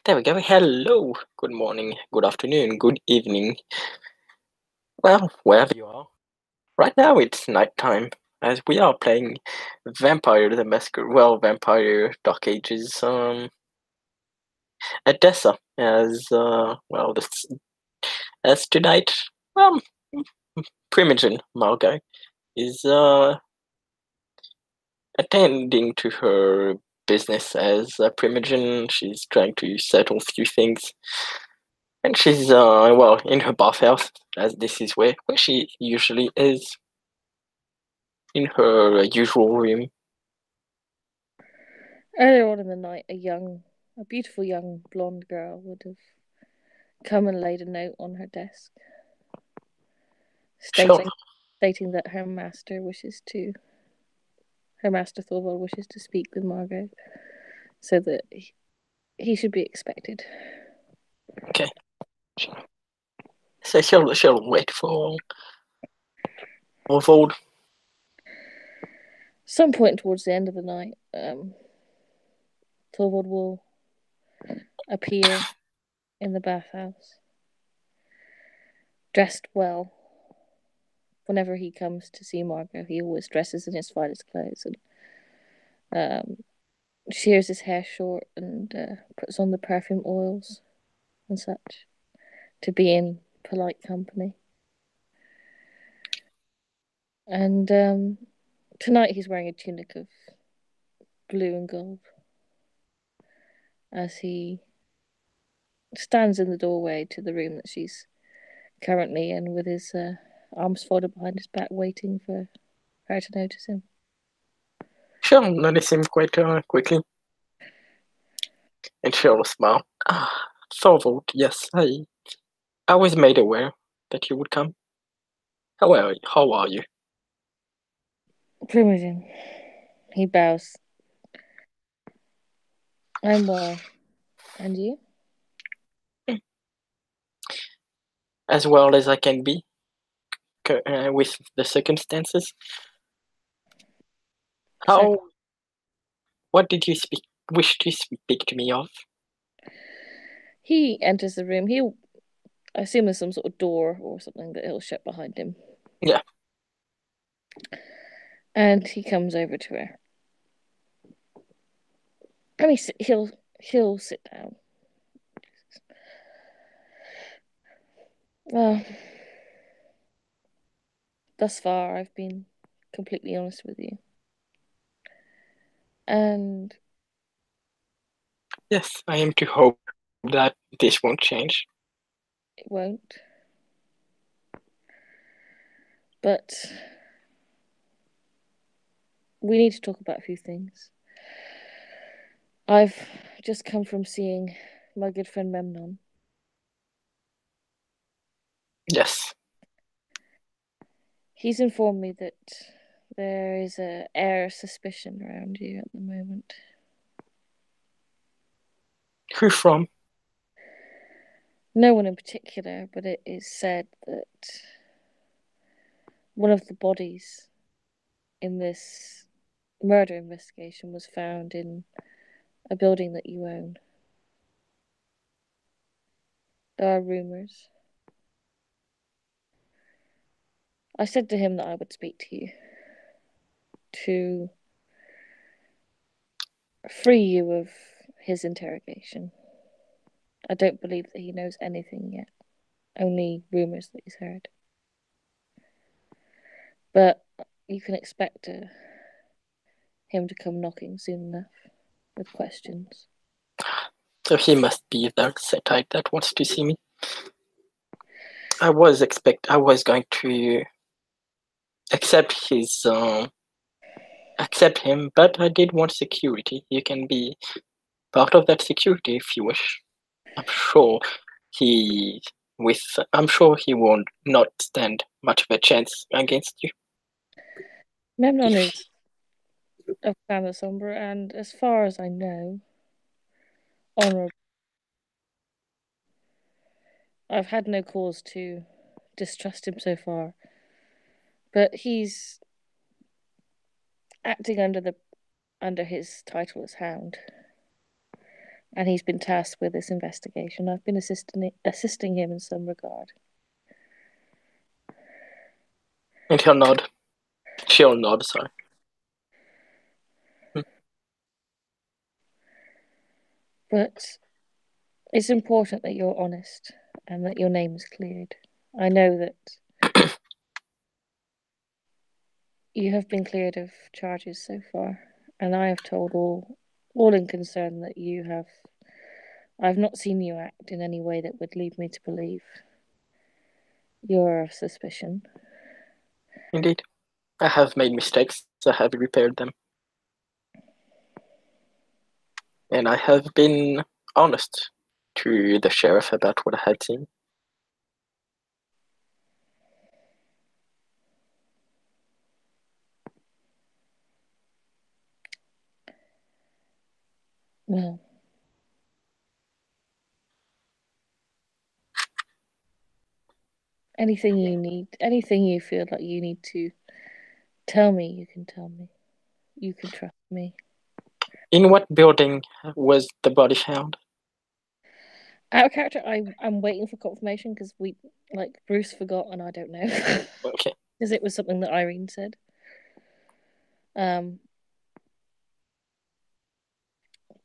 There we go. Hello. Good morning, good afternoon, good evening. Well, wherever you are. Right now it's nighttime, as we are playing Vampire the Masquerade. Well, Vampire Dark Ages. Edessa, as tonight. Well, Primogen Margot is attending to her business as a Primogen. She's trying to settle a few things. And she's in her bathhouse, as this is where she usually is, in her usual room. Earlier on in the night, a beautiful young blonde girl would have come and laid a note on her desk, Sure. stating that her master Thorvald wishes to speak with Margot, so that he should be expected. Okay. So she'll wait for Thorvald. Some point towards the end of the night, Thorvald will appear in the bathhouse, dressed well. Whenever he comes to see Margot, he always dresses in his finest clothes and shears his hair short and puts on the perfume oils and such to be in polite company. And tonight he's wearing a tunic of blue and gold as he stands in the doorway to the room that she's currently in with his arms folded behind his back, waiting for her to notice him. She'll notice him quite quickly, and she'll smile. Thorvald, yes, I was made aware that you would come. How are you? How are you? Primogen. He bows. I'm well. And you? As well as I can be, with the circumstances. How? What did you wish to speak to me of? He enters the room. I assume there's some sort of door or something that he'll shut behind him. Yeah. And he comes over to her. And he'll sit down. Well, thus far I've been completely honest with you. And Yes, I am to hope that this won't change. it won't. But we need to talk about a few things. I've just come from seeing my good friend Memnon. Yes. He's informed me that there is an air of suspicion around you at the moment. Who from? No one in particular, but it is said that one of the bodies in this murder investigation was found in a building that you own. There are rumors. I said to him that I would speak to you to free you of his interrogation. I don't believe that he knows anything yet, only rumors that he's heard. But you can expect him to come knocking soon enough with questions. So he must be the Setite that wants to see me. I was going to accept accept him, but I did want security. You can be part of that security if you wish. I'm sure he I'm sure he won't not stand much of a chance against you. Memnon is of Clan Sombra, and as far as I know, honourable. I've had no cause to distrust him so far, but he's acting under his title as Hound, and he's been tasked with this investigation. I've been assisting him in some regard. And he'll nod. She'll nod, sorry. But it's important that you're honest and that your name is cleared. I know that you have been cleared of charges so far, and I have told all in concern that you have. I've not seen you act in any way that would lead me to believe you're of suspicion. Indeed. I have made mistakes. I have repaired them. And I have been honest to the sheriff about what I had seen. Well, anything you need, anything you feel like you need to tell me, you can tell me. You can trust me. In what building was the body found? Out of character, I'm waiting for confirmation because Bruce forgot and I don't know. Okay. Because it was something that Irene said.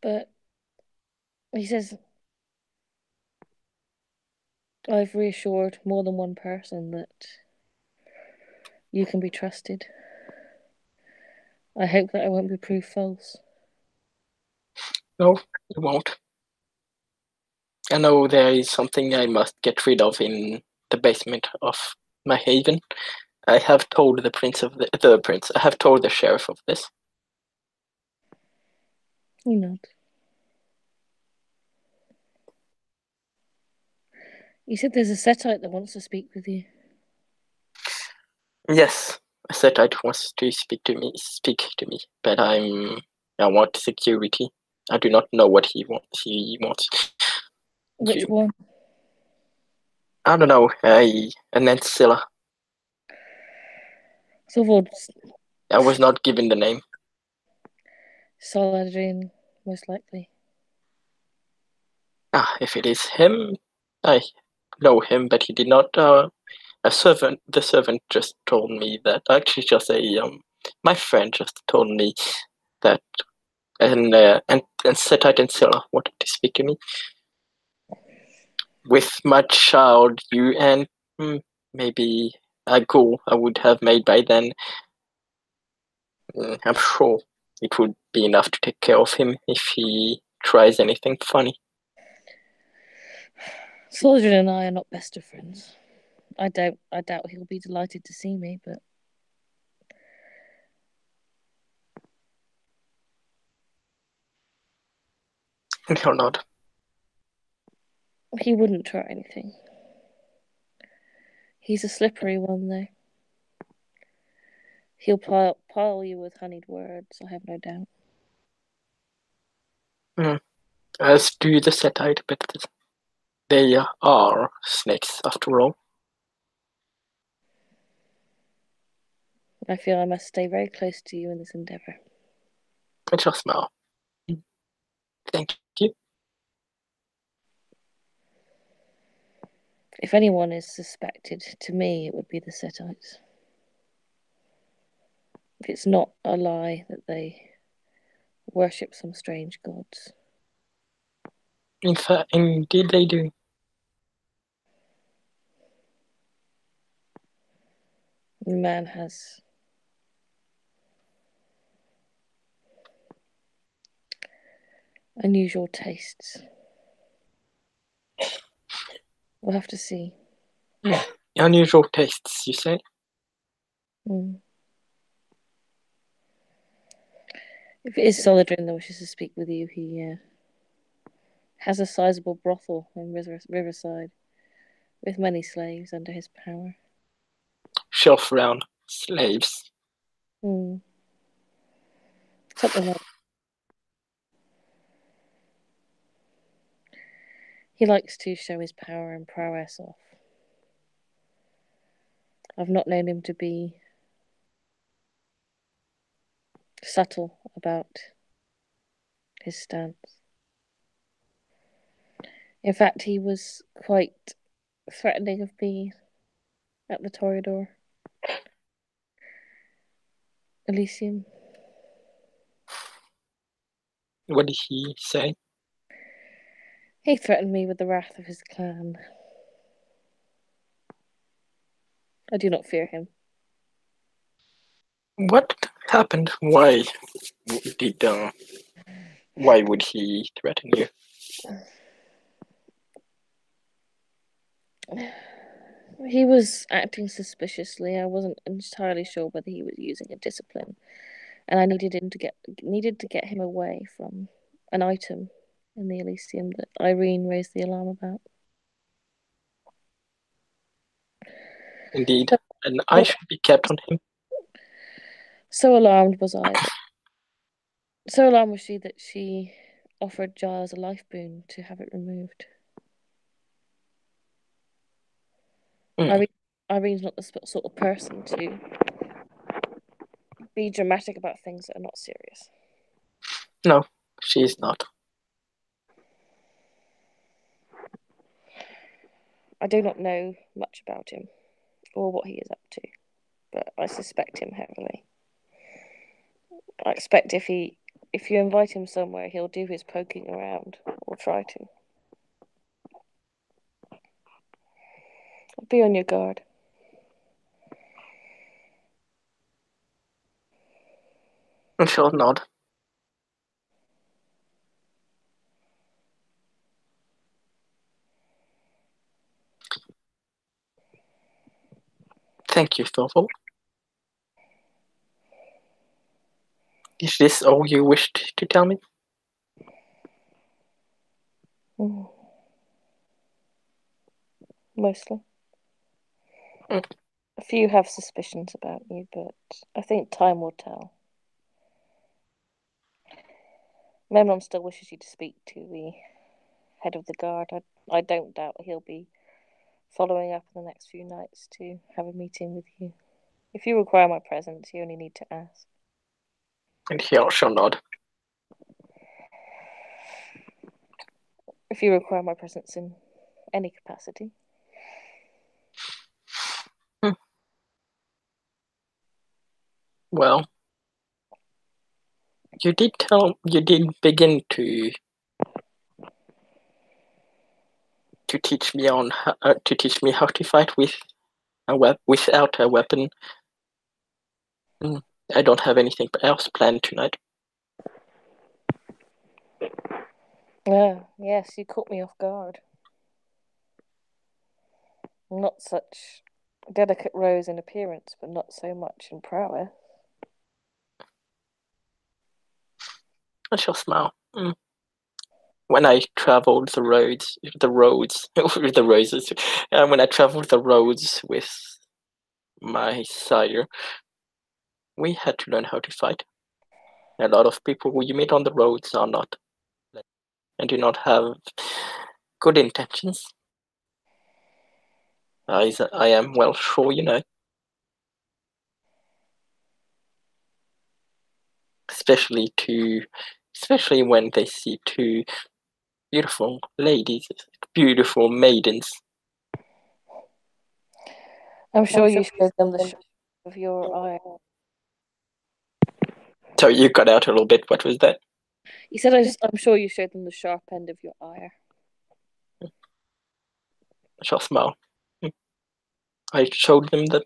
But he says, I've reassured more than one person that you can be trusted. I hope that I won't be proved false. No, it won't. I know there is something I must get rid of in the basement of my haven. I have told the prince of the prince. I have told the sheriff of this. You know. You said there's a Setite that wants to speak with you. Yes, a Setite wants to speak to me, but I want security. I do not know what he wants. Which one? I don't know. An Ancilla. Thorvald. I was not given the name. Saladin, most likely. If it is him, I know him, but he did not. The servant just told me that. Actually, just my friend just told me that, and Setite and Scylla wanted to speak to me. With my child, you and maybe a goal I would have made by then. I'm sure it would be enough to take care of him if he tries anything funny. Saladin and I are not best of friends. I doubt he'll be delighted to see me, but And he'll nod. he wouldn't try anything. He's a slippery one, though. He'll pile you with honeyed words, I have no doubt. As do the Setite, but they are snakes after all. I feel I must stay very close to you in this endeavour. I just smile. Thank you. If anyone is suspected, to me it would be the Setites. If it's not a lie that they worship some strange gods. In fact, indeed they do. The man has unusual tastes. We'll have to see. Unusual tastes, you say? If it is Saladin that wishes to speak with you, he has a sizable brothel in Riverside with many slaves under his power. Shelf round slaves. Something like. He likes to show his power and prowess off. I've not known him to be subtle about his stance. In fact, he was quite threatening of me at the Toreador Elysium. What did he say? He threatened me with the wrath of his clan. I do not fear him. What happened? Why did why would he threaten you? He was acting suspiciously. I wasn't entirely sure whether he was using a discipline, and I needed to get him away from an item in the Elysium that Irene raised the alarm about. Indeed, an eye should be kept on him. So alarmed was I. So alarmed was she that she offered Giles a life boon to have it removed. Irene's not the sort of person to be dramatic about things that are not serious. No, she's not. I do not know much about him or what he is up to, but I suspect him heavily. I expect if you invite him somewhere, he'll do his poking around, or try to. Be on your guard. And she'll nod. Thank you, Thorvald. Is this all you wished to tell me? Mostly. A few have suspicions about you, but I think time will tell. Memnon still wishes you to speak to the head of the guard. I don't doubt he'll be following up in the next few nights to have a meeting with you. If you require my presence, you only need to ask. And he shall nod. If you require my presence in any capacity. Well, you did begin to teach me how to fight without a weapon. I don't have anything else planned tonight. Yes, you caught me off guard. Not such delicate rose in appearance, but not so much in prowess. I shall smile. When I traveled the roads, the roses, when I traveled the roads with my sire, we had to learn how to fight. A lot of people who you meet on the roads are not, and do not have good intentions. I am well sure you know. Especially when they see two beautiful ladies, beautiful maidens. I'm sure you showed them the shape of your ire. So you got out a little bit. What was that? You said I'm sure you showed them the sharp end of your ire. I shall smile. I showed them the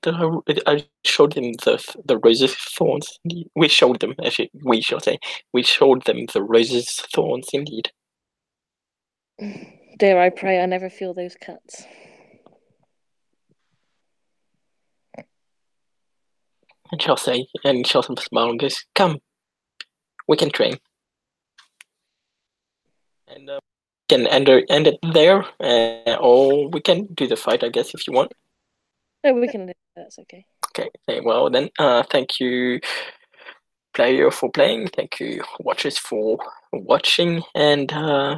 roses of thorns. We showed them, actually, we shall say, we showed them the roses of thorns, indeed. Dare I pray I never feel those cuts. And shall say, and shall smile and goes, "Come, we can train." And can end it there, or we can do the fight, I guess, if you want. No, we can. That's okay. Okay. Well then, thank you, player, for playing. Thank you, watchers, for watching, and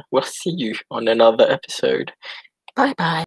we'll see you on another episode. Bye bye.